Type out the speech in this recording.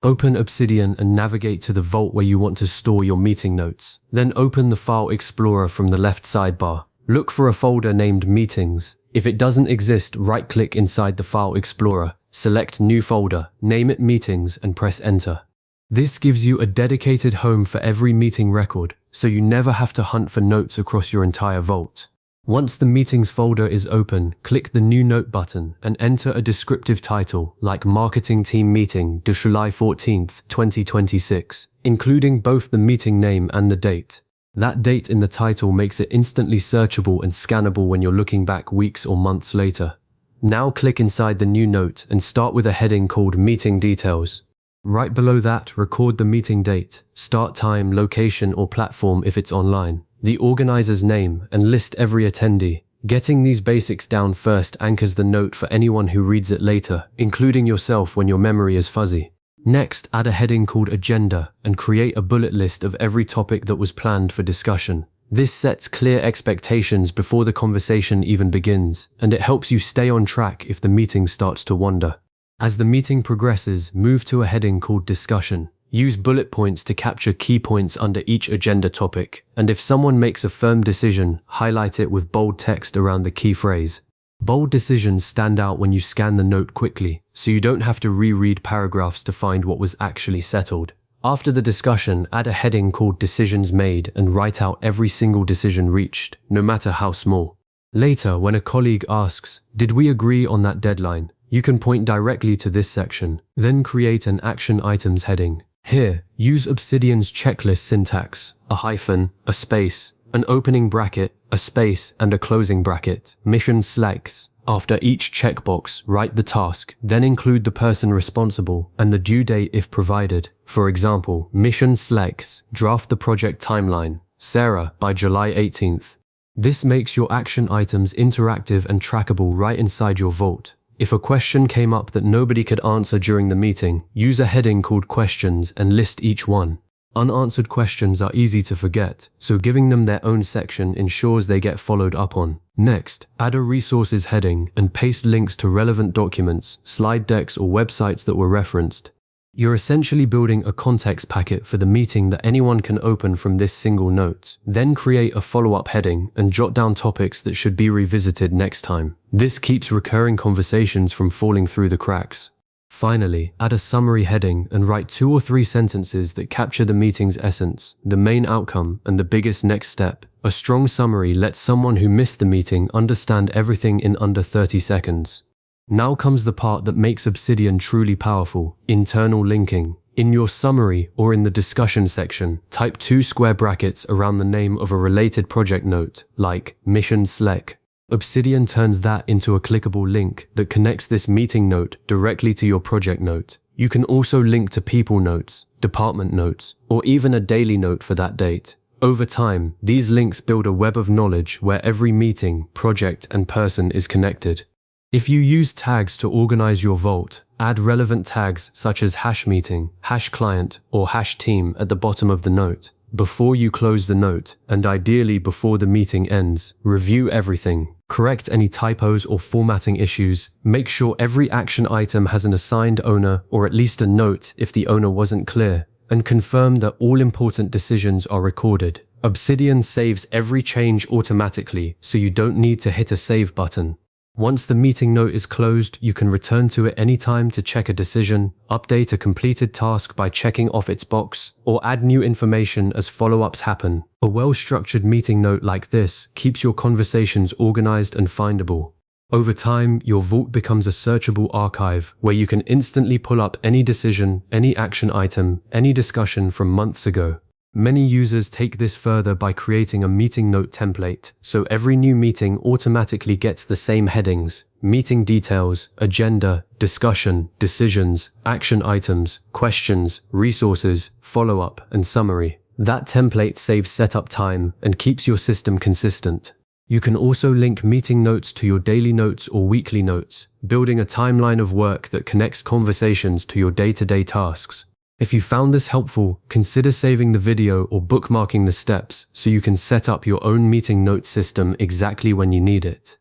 Open Obsidian and navigate to the vault where you want to store your meeting notes. Then open the File Explorer from the left sidebar. Look for a folder named Meetings. If it doesn't exist, right-click inside the File Explorer, select New Folder, name it Meetings, and press Enter. This gives you a dedicated home for every meeting record, so you never have to hunt for notes across your entire vault. Once the Meetings folder is open, click the New Note button and enter a descriptive title like Marketing Team Meeting, July 14th, 2026, including both the meeting name and the date. That date in the title makes it instantly searchable and scannable when you're looking back weeks or months later. Now click inside the new note and start with a heading called Meeting Details. Right below that, record the meeting date, start time, location or platform if it's online, the organizer's name, and list every attendee. Getting these basics down first anchors the note for anyone who reads it later, including yourself when your memory is fuzzy. Next, add a heading called Agenda and create a bullet list of every topic that was planned for discussion. This sets clear expectations before the conversation even begins, and it helps you stay on track if the meeting starts to wander. As the meeting progresses, move to a heading called Discussion. Use bullet points to capture key points under each agenda topic, and if someone makes a firm decision, highlight it with bold text around the key phrase. Bold decisions stand out when you scan the note quickly, so you don't have to reread paragraphs to find what was actually settled. After the discussion, add a heading called Decisions Made and write out every single decision reached, no matter how small. Later, when a colleague asks, "Did we agree on that deadline?" you can point directly to this section. Then create an Action Items heading. Here, use Obsidian's checklist syntax, a hyphen, a space, an opening bracket, a space, and a closing bracket. Mission selects. After each checkbox, write the task, then include the person responsible and the due date if provided. For example, mission selects, draft the project timeline, Sarah, by July 18th. This makes your action items interactive and trackable right inside your vault. If a question came up that nobody could answer during the meeting, use a heading called Questions and list each one. Unanswered questions are easy to forget, so giving them their own section ensures they get followed up on. Next, add a Resources heading and paste links to relevant documents, slide decks or websites that were referenced. You're essentially building a context packet for the meeting that anyone can open from this single note. Then create a follow-up heading and jot down topics that should be revisited next time. This keeps recurring conversations from falling through the cracks. Finally, add a summary heading and write 2 or 3 sentences that capture the meeting's essence, the main outcome, and the biggest next step. A strong summary lets someone who missed the meeting understand everything in under 30 seconds. Now comes the part that makes Obsidian truly powerful: internal linking. In your summary or in the discussion section, type 2 square brackets around the name of a related project note, like Mission Select. Obsidian turns that into a clickable link that connects this meeting note directly to your project note. You can also link to people notes, department notes, or even a daily note for that date. Over time, these links build a web of knowledge where every meeting, project, and person is connected. If you use tags to organize your vault, add relevant tags such as #meeting, #client, or #team at the bottom of the note. Before you close the note, and ideally before the meeting ends, review everything. Correct any typos or formatting issues. Make sure every action item has an assigned owner or at least a note if the owner wasn't clear, and confirm that all important decisions are recorded. Obsidian saves every change automatically, so you don't need to hit a save button. Once the meeting note is closed, you can return to it anytime to check a decision, update a completed task by checking off its box, or add new information as follow-ups happen. A well-structured meeting note like this keeps your conversations organized and findable. Over time, your vault becomes a searchable archive where you can instantly pull up any decision, any action item, any discussion from months ago. Many users take this further by creating a meeting note template, so every new meeting automatically gets the same headings: meeting details, agenda, discussion, decisions, action items, questions, resources, follow-up, and summary. That template saves setup time and keeps your system consistent. You can also link meeting notes to your daily notes or weekly notes, building a timeline of work that connects conversations to your day-to-day tasks. If you found this helpful, consider saving the video or bookmarking the steps so you can set up your own meeting note system exactly when you need it.